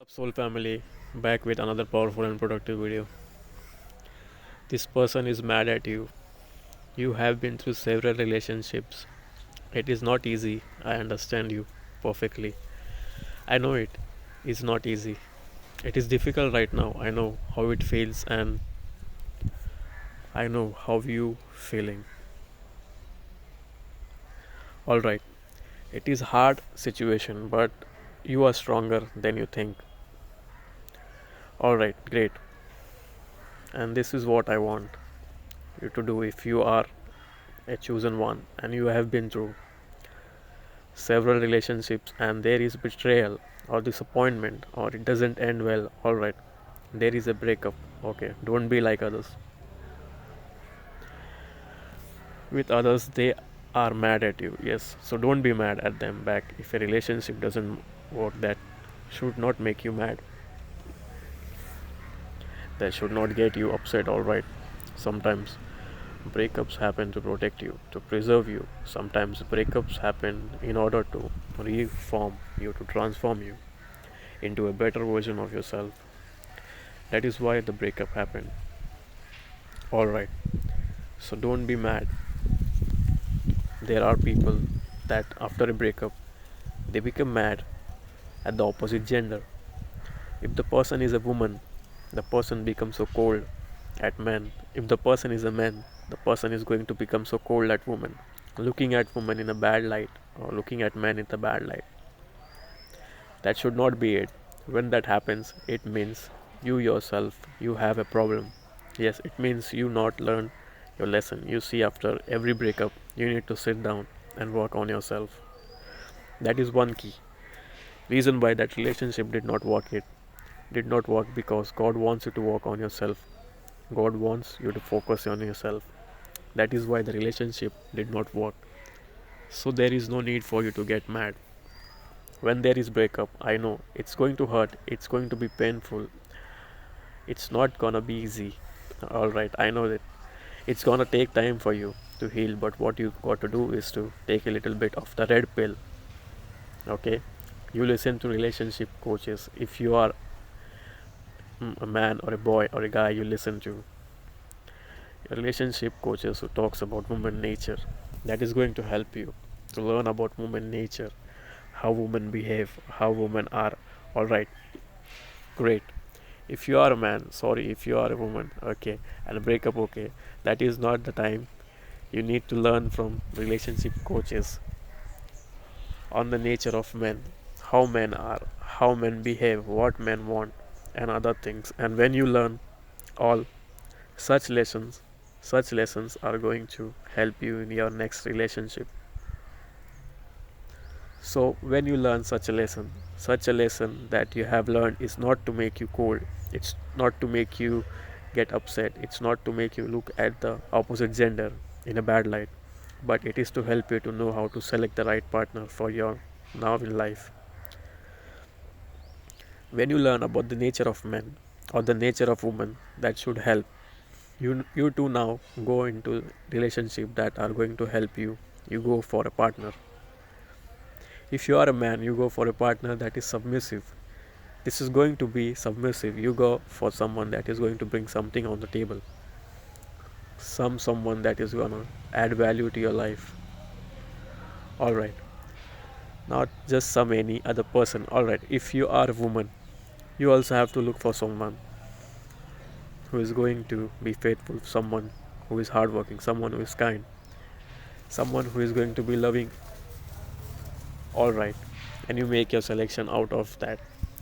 Up Soul family, back with another powerful and productive video. This person is mad at you. You have been through several relationships. It is not easy. I understand you perfectly. I know it is not easy. It is difficult right now. I know how it feels and I know how you feeling. All right. It is hard situation, but you are stronger than you think. All right, great. And this is what I want you to do if you are a chosen one and you have been through several relationships and there is betrayal or disappointment or it doesn't end well. All right, there is a breakup. Okay, don't be like others. With others they are mad at you, yes, so don't be mad at them back. If a relationship doesn't work, that should not make you mad, that should not get you upset. All right, sometimes breakups happen to protect you, to preserve you. Sometimes breakups happen in order to reform you, to transform you into a better version of yourself. That is why the breakup happened. Alright, so don't be mad. There are people that after a breakup they become mad at the opposite gender. If the person is a woman, the person becomes so cold at men. If the person is a man, the person is going to become so cold at women, looking at women in a bad light or looking at men in a bad light. That should not be it. When that happens, it means you yourself, you have a problem. Yes, it means you not learn your lesson. You see, after every breakup, you need to sit down and work on yourself. That is one key reason why that relationship did not work. It did not work because God wants you to work on yourself. God wants you to focus on yourself. That is why the relationship did not work. So there is no need for you to get mad. When there is breakup, I know it's going to hurt, it's going to be painful, it's not gonna be easy. All right, I know that it's gonna take time for you to heal, but what you got to do is to take a little bit of the red pill. Okay, you listen to relationship coaches. If you are a man or a boy or a guy, you listen to relationship coaches who talks about woman nature. That is going to help you to learn about woman nature, how women behave, how women are. All right, great. If you are a man, sorry, if you are a woman, okay, and a breakup, okay, that is not the time. You need to learn from relationship coaches on the nature of men, how men are, how men behave, what men want, and other things. And when you learn all such lessons, such lessons are going to help you in your next relationship. So when you learn such a lesson that you have learned is not to make you cold, it's not to make you get upset, it's not to make you look at the opposite gender in a bad light, but it is to help you to know how to select the right partner for your now in life. When you learn about the nature of men or the nature of women, that should help you to now go into relationship that are going to help you. You go for a partner. If you are a man, you go for a partner that is submissive. This is going to be submissive. You go for someone that is going to bring something on the table. Someone that is gonna add value to your life. Alright. Not just some any other person. Alright. If you are a woman, you also have to look for someone who is going to be faithful, someone who is hardworking, someone who is kind, someone who is going to be loving. Alright. And you make your selection out of that.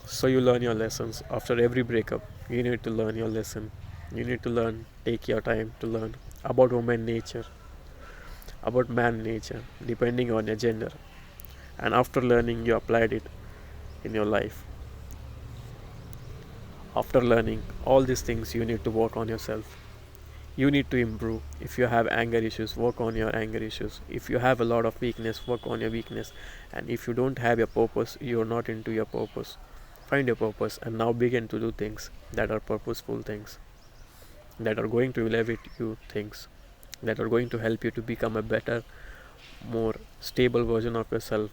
So you learn your lessons after every breakup. You need to learn your lesson. You need to learn, take your time to learn about woman nature, about man nature, depending on your gender. And after learning, you applied it in your life. After learning all these things, you need to work on yourself. You need to improve. If you have anger issues, work on your anger issues. If you have a lot of weakness, work on your weakness. And if you don't have your purpose, you're not into your purpose. Find your purpose and now begin to do things that are purposeful things, that are going to elevate you, things that are going to help you to become a better, more stable version of yourself.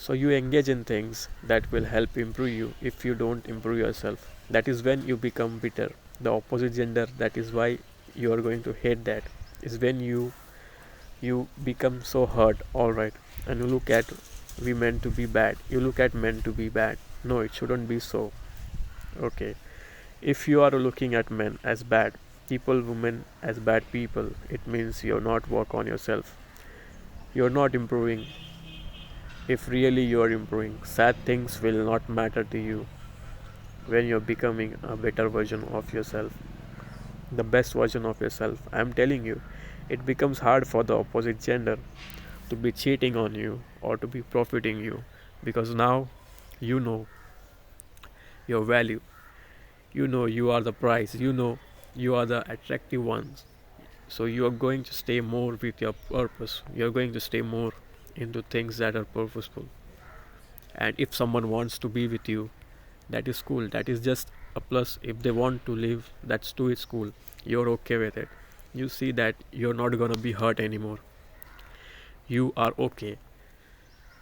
So you engage in things that will help improve you. If you don't improve yourself, that is when you become bitter. The opposite gender, that is why you are going to hate that, is when you become so hurt. All right. And you look at women to be bad, you look at men to be bad. No, it shouldn't be so. Okay. If you are looking at men as bad people, women as bad people, it means you're not work on yourself. You're not improving. If really you are improving, sad things will not matter to you when you're becoming a better version of yourself, the best version of yourself. I'm telling you, it becomes hard for the opposite gender to be cheating on you or to be profiting you, because now you know your value. You know you are the prize. You know you are the attractive ones. So you are going to stay more with your purpose. You're going to stay more into things that are purposeful. And if someone wants to be with you, that is cool. That is just a plus. If they want to live, that's too, it's cool. You're okay with it. You see that you're not gonna be hurt anymore. You are okay.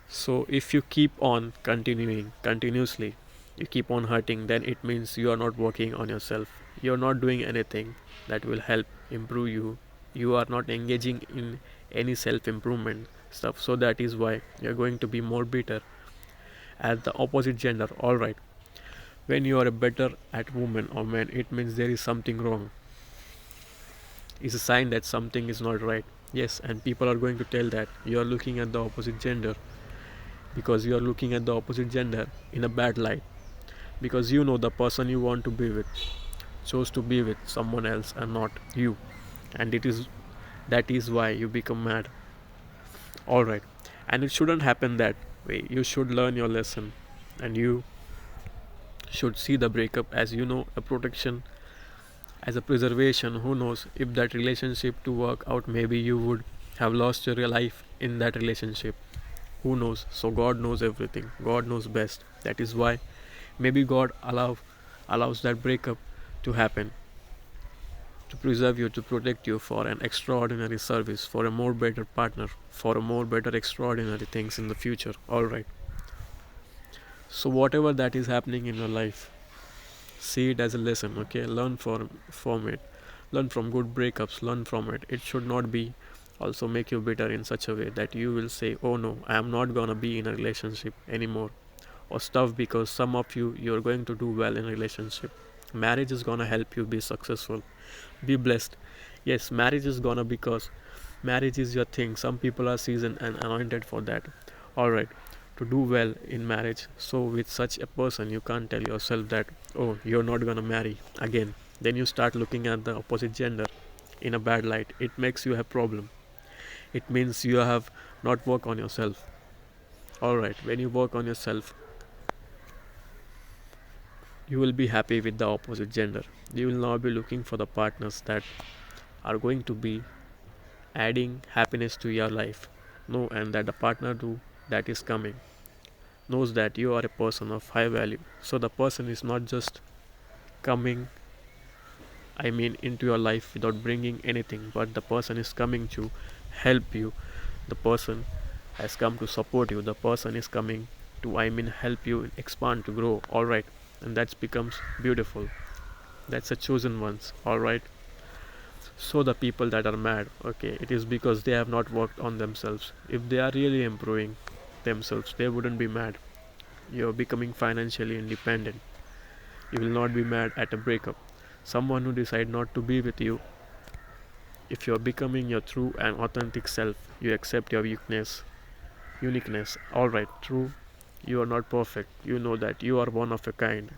So if you keep on continuing continuously, you keep on hurting, then it means you are not working on yourself. You're not doing anything that will help improve you. You are not engaging in any self improvement stuff. So that is why you're going to be more bitter at the opposite gender. Alright. When you are better at women or men, it means there is something wrong. It's a sign that something is not right. Yes, and people are going to tell that you are looking at the opposite gender, because you are looking at the opposite gender in a bad light, because you know the person you want to be with chose to be with someone else and not you, and that is why you become mad. All right. And it shouldn't happen that way. You should learn your lesson, and you should see the breakup as, a protection, as a preservation. Who knows, if that relationship to work out, maybe you would have lost your life in that relationship. Who knows? So God knows everything. God knows best. That is why maybe God allows that breakup to happen, to preserve you, to protect you for an extraordinary service, for a more better partner, for a more better extraordinary things in the future. All right. So whatever that is happening in your life, see it as a lesson. Okay, learn from it. Learn from good breakups. Learn from it. It should not be also make you bitter in such a way that you will say, oh no, I am not gonna be in a relationship anymore or stuff, because some of you're going to do well in a relationship. Marriage is gonna help you be successful, be blessed. Yes, marriage is gonna, because marriage is your thing. Some people are seasoned and anointed for that. All right. To do well in marriage, so with such a person you can't tell yourself that, oh, you're not gonna marry again. Then you start looking at the opposite gender in a bad light. It makes you a problem. It means you have not worked on yourself. All right. When you work on yourself, you will be happy with the opposite gender. You will not be looking for the partners that are going to be adding happiness to your life. No, and that the partner do that is coming knows that you are a person of high value. So the person is not just coming, into your life without bringing anything, but the person is coming to help you. The person has come to support you. The person is coming to, help you expand, to grow. All right. And that becomes beautiful. That's a chosen ones. All right. So the people that are mad, okay, it is because they have not worked on themselves. If they are really improving themselves, they wouldn't be mad. You're becoming financially independent. You will not be mad at a breakup. Someone who decide not to be with you, if you're becoming your true and authentic self, you accept your uniqueness. Alright, true. You are not perfect. You know that you are one of a kind,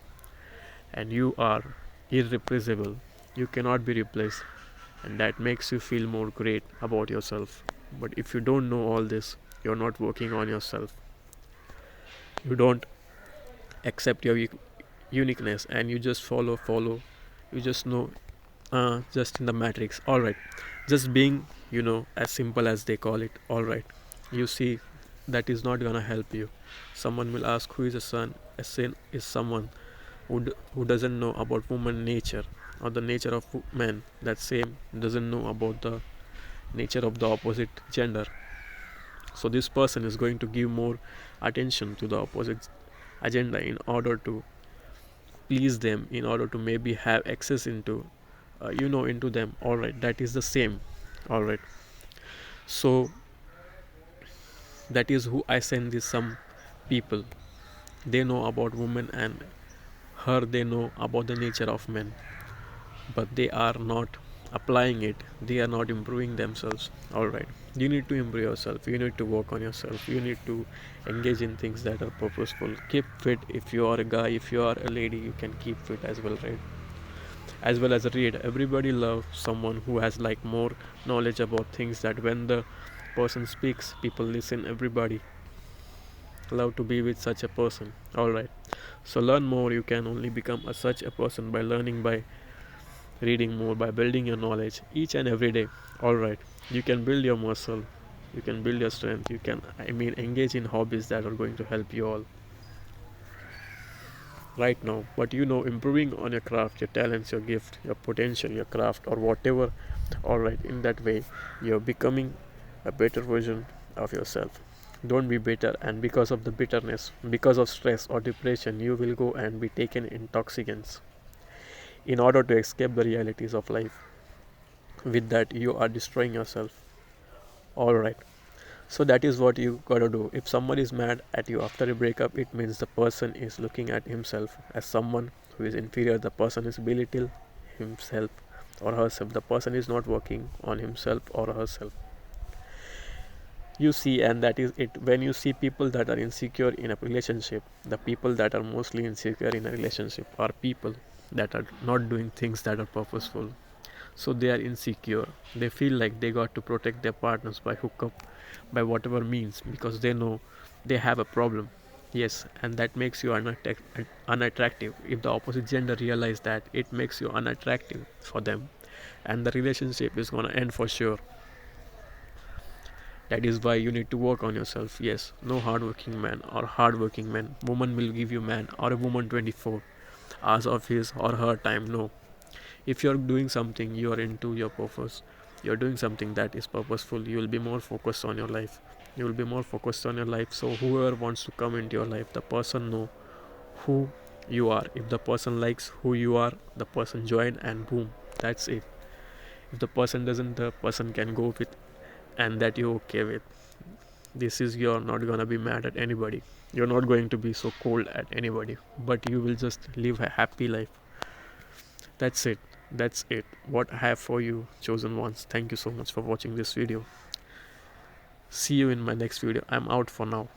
and you are irreplaceable. You cannot be replaced, and that makes you feel more great about yourself. But if you don't know all this, you're not working on yourself. You don't accept your uniqueness, and you just follow. You just know, just in the matrix. All right. Just being, as simple as they call it. All right. You see, that is not gonna help you. Someone will ask, who is a son? A son is someone who doesn't know about woman nature or the nature of men. That same doesn't know about the nature of the opposite gender. So this person is going to give more attention to the opposite agenda in order to please them, in order to maybe have access into into them. All right, that is the same. All right, so that is who I send this some people. They know about women, and her they know about the nature of men, but they are not applying it. They are not improving themselves. All right, you need to improve yourself, you need to work on yourself, you need to engage in things that are purposeful. Keep fit. If you are a guy, if you are a lady, you can keep fit as well, right? As well as read. Everybody loves someone who has like more knowledge about things, that when the person speaks, people listen. Everybody love to be with such a person. All right, so learn more. You can only become such a person by learning, by reading more, by building your knowledge each and every day. All right, you can build your muscle, you can build your strength, you can, engage in hobbies that are going to help you all right now. But improving on your craft, your talents, your gift, your potential, your craft, or whatever. All right, in that way you're becoming a better version of yourself. Don't be bitter, and because of the bitterness, because of stress or depression, you will go and be taken intoxicants in order to escape the realities of life. With that, you are destroying yourself. All right, so that is what you gotta do. If someone is mad at you after a breakup, it means the person is looking at himself as someone who is inferior. The person is belittle himself or herself. The person is not working on himself or herself. You see, and that is it. When you see people that are insecure in a relationship, the people that are mostly insecure in a relationship are people that are not doing things that are purposeful. So they are insecure. They feel like they got to protect their partners by hookup, by whatever means, because they know they have a problem. Yes, and that makes you unattractive. If the opposite gender realize that, it makes you unattractive for them, and the relationship is gonna end for sure. That is why you need to work on yourself. Yes, no hardworking man or hardworking man. Woman will give you man or a woman 24 hours of his or her time. No. If you're doing something, you are into your purpose. You're doing something that is purposeful. You will be more focused on your life. You will be more focused on your life. So whoever wants to come into your life, the person know who you are. If the person likes who you are, the person join, and boom, that's it. If the person doesn't, the person can go with, and that you're okay with. This is, you're not gonna be mad at anybody. You're not going to be so cold at anybody, but you will just live a happy life. That's it. That's it. What I have for you, chosen ones. Thank you so much for watching this video. See you in my next video. I'm out for now.